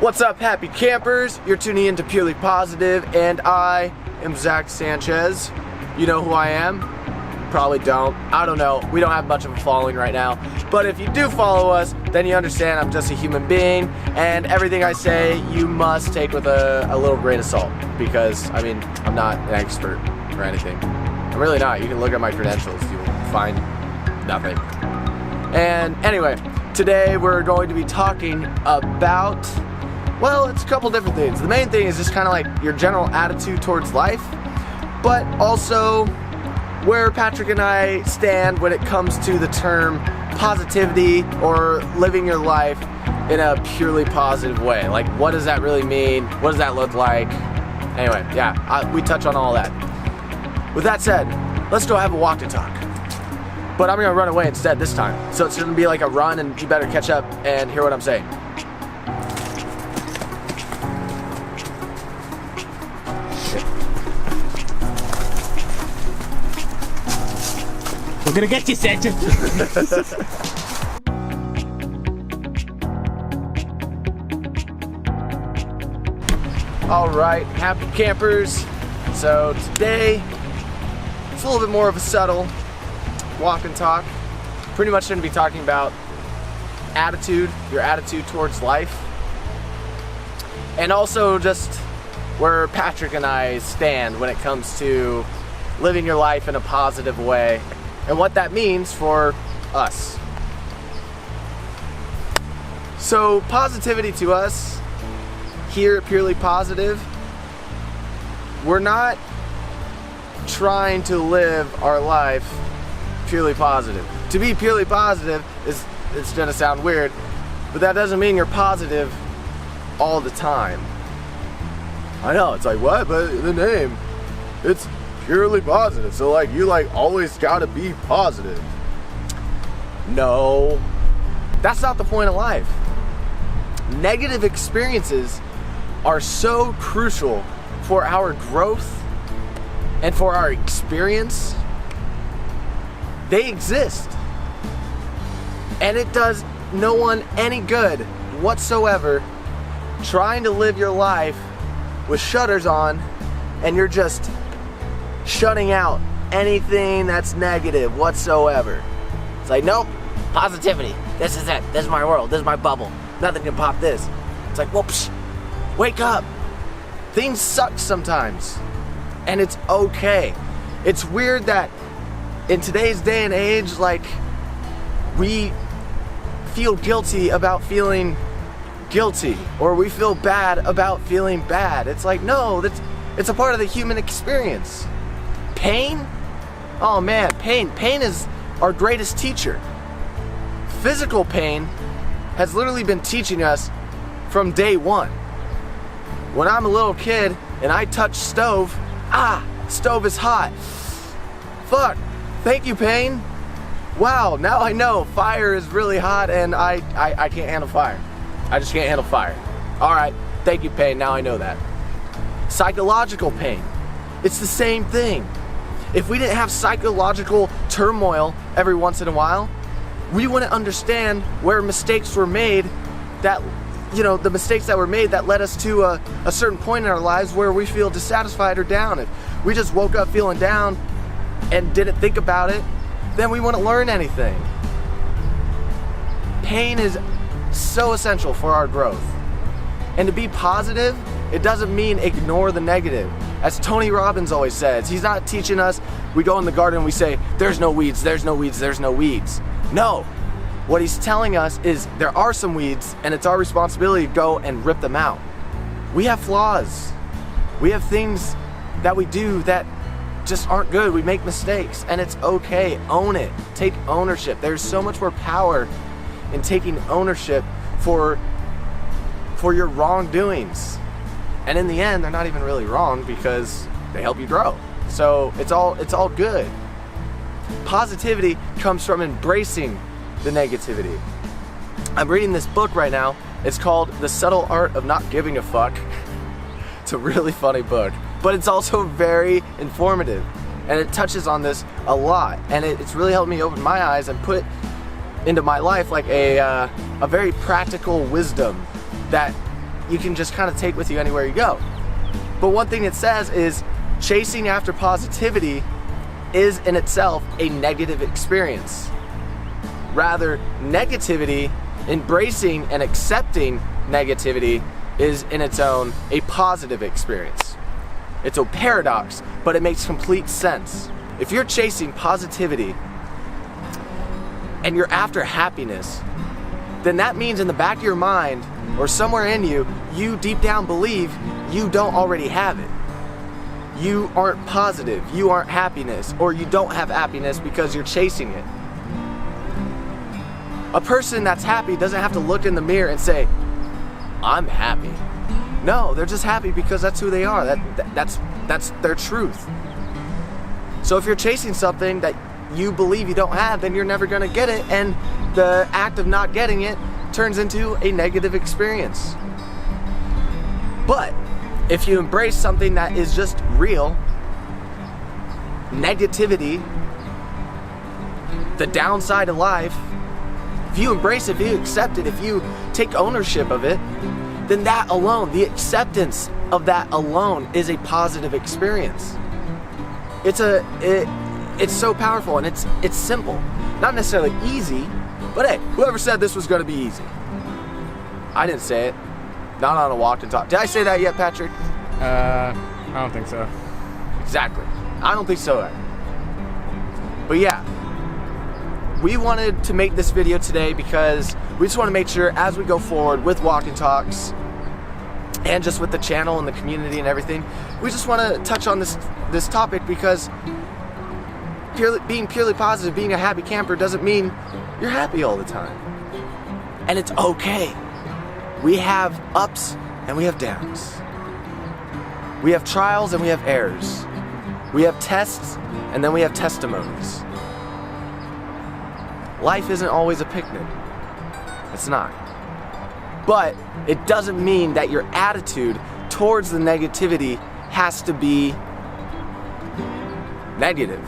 What's up, happy campers? You're tuning in to Purely Positive, and I am Zach Sanchez. You know who I am? Probably don't. I don't know. We don't have much of a following right now. But if you do follow us, then you understand I'm just a human being, and everything I say you must take with a little grain of salt. Because, I mean, I'm not an expert or anything. I'm really not. You can look at my credentials. You'll find nothing. And anyway, today we're going to be talking about, well, it's a couple different things. The main thing is just kind of like your general attitude towards life, but also where Patrick and I stand when it comes to the term positivity or living your life in a purely positive way. Like, what does that really mean? What does that look like? Anyway, yeah, we touch on all that. With that said, let's go have a walk to talk. But I'm gonna run away instead this time. So it's gonna be like a run, and you better catch up and hear what I'm saying. We're gonna get you, Sanchez. All right, happy campers. So today, it's a little bit more of a subtle walk and talk. Pretty much going to be talking about attitude, your attitude towards life, and also just where Patrick and I stand when it comes to living your life in a positive way and what that means for us. So positivity to us here at Purely Positive, we're not trying to live our life purely positive. To be purely positive it's gonna sound weird, but that doesn't mean you're positive all the time. I know, it's like, what? But the name, it's purely positive, so like you like always gotta be positive. No, that's not the point of life. Negative experiences are so crucial for our growth and for our experience. They exist, and it does no one any good whatsoever trying to live your life with shutters on and you're just shutting out anything that's negative whatsoever. It's like, nope, positivity, this is it, this is my world, this is my bubble, nothing can pop this. It's like, whoops, wake up. Things suck sometimes, and it's okay. It's weird that in today's day and age, like, we feel guilty about feeling guilty, or we feel bad about feeling bad. It's like, no, it's a part of the human experience. Pain? Oh man, pain is our greatest teacher. Physical pain has literally been teaching us from day one. When I'm a little kid and I touch stove, stove is hot. Fuck, thank you, pain. Wow, now I know fire is really hot and I can't handle fire. I just can't handle fire. All right, thank you, pain, now I know that. Psychological pain, it's the same thing. If we didn't have psychological turmoil every once in a while, we wouldn't understand where mistakes were made that, you know, the mistakes that were made that led us to a certain point in our lives where we feel dissatisfied or down. If we just woke up feeling down and didn't think about it, then we wouldn't learn anything. Pain is so essential for our growth. And to be positive, it doesn't mean ignore the negative. As Tony Robbins always says, he's not teaching us, we go in the garden and we say, there's no weeds, there's no weeds, there's no weeds. No, what he's telling us is there are some weeds and it's our responsibility to go and rip them out. We have flaws. We have things that we do that just aren't good. We make mistakes and it's okay. Own it. Take ownership. There's so much more power in taking ownership for your wrongdoings. And in the end, they're not even really wrong because they help you grow. So it's all good. Positivity comes from embracing the negativity. I'm reading this book right now. It's called The Subtle Art of Not Giving a Fuck. It's a really funny book, but it's also very informative, and it touches on this a lot, and it's really helped me open my eyes and put into my life like a very practical wisdom that you can just kind of take with you anywhere you go. But one thing it says is chasing after positivity is in itself a negative experience. Rather, negativity, embracing and accepting negativity, is in its own a positive experience. It's a paradox, but it makes complete sense. If you're chasing positivity and you're after happiness, then that means in the back of your mind or somewhere in you, you deep down believe you don't already have it. You aren't positive, you aren't happiness, or you don't have happiness because you're chasing it. A person that's happy doesn't have to look in the mirror and say, I'm happy. No, they're just happy because that's who they are. That's their truth. So if you're chasing something that you believe you don't have, then you're never gonna get it, and the act of not getting it turns into a negative experience. But if you embrace something that is just real, negativity, the downside of life, if you embrace it, if you accept it, if you take ownership of it, then that alone, the acceptance of that alone, is a positive experience. It's so powerful, and it's simple. Not necessarily easy, but hey, whoever said this was gonna be easy? I didn't say it. Not on a walk and talk. Did I say that yet, Patrick? I don't think so. Exactly. I don't think so either. But yeah, we wanted to make this video today because we just want to make sure as we go forward with Walk and Talks and just with the channel and the community and everything, we just want to touch on this topic because being purely positive, being a happy camper doesn't mean you're happy all the time. And it's okay. We have ups and we have downs. We have trials and we have errors. We have tests and then we have testimonies. Life isn't always a picnic. It's not. But it doesn't mean that your attitude towards the negativity has to be negative.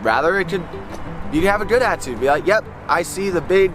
Rather, you can have a good attitude. Be like, yep, I see the big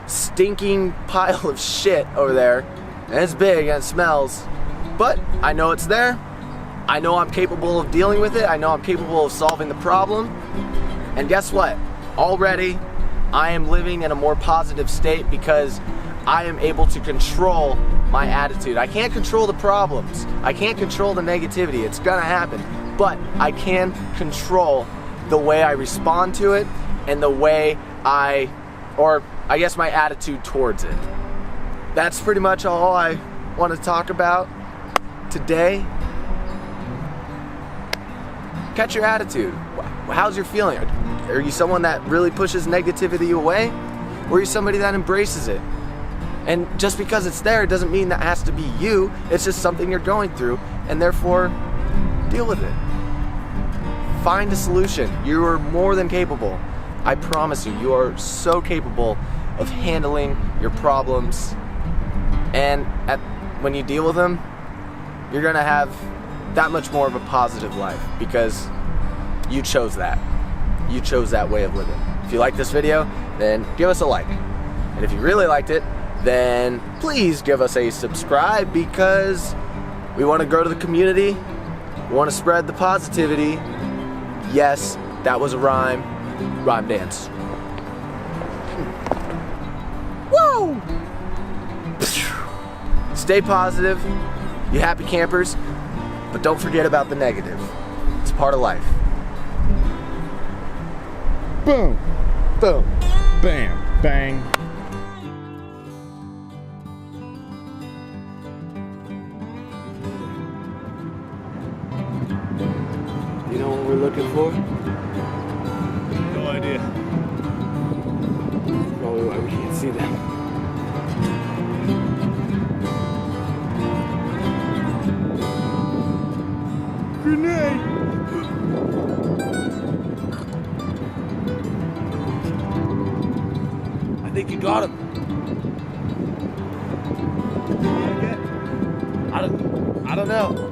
stinking pile of shit over there, and it's big and it smells, but I know it's there. I know I'm capable of dealing with it. I know I'm capable of solving the problem. And guess what? Already, I am living in a more positive state because I am able to control my attitude. I can't control the problems. I can't control the negativity. It's gonna happen. But I can control the way I respond to it and the way I guess my attitude towards it. That's pretty much all I want to talk about today. Catch your attitude. How's your feeling? Are you someone that really pushes negativity away? Or are you somebody that embraces it? And just because it's there, it doesn't mean that has to be you. It's just something you're going through, and therefore, deal with it. Find a solution. You are more than capable. I promise you, you are so capable of handling your problems. And when you deal with them, you're gonna have that much more of a positive life because you chose that. You chose that way of living. If you like this video, then give us a like. And if you really liked it, then please give us a subscribe because we want to grow to the community. We want to spread the positivity. Yes, that was a rhyme. Rhyme dance. Woo! Stay positive, you happy campers, but don't forget about the negative. It's part of life. Boom. Boom. Bam. Bang. You know what we're looking for? No idea. Probably why we can't see them. Grenade. I think you got him. I don't know.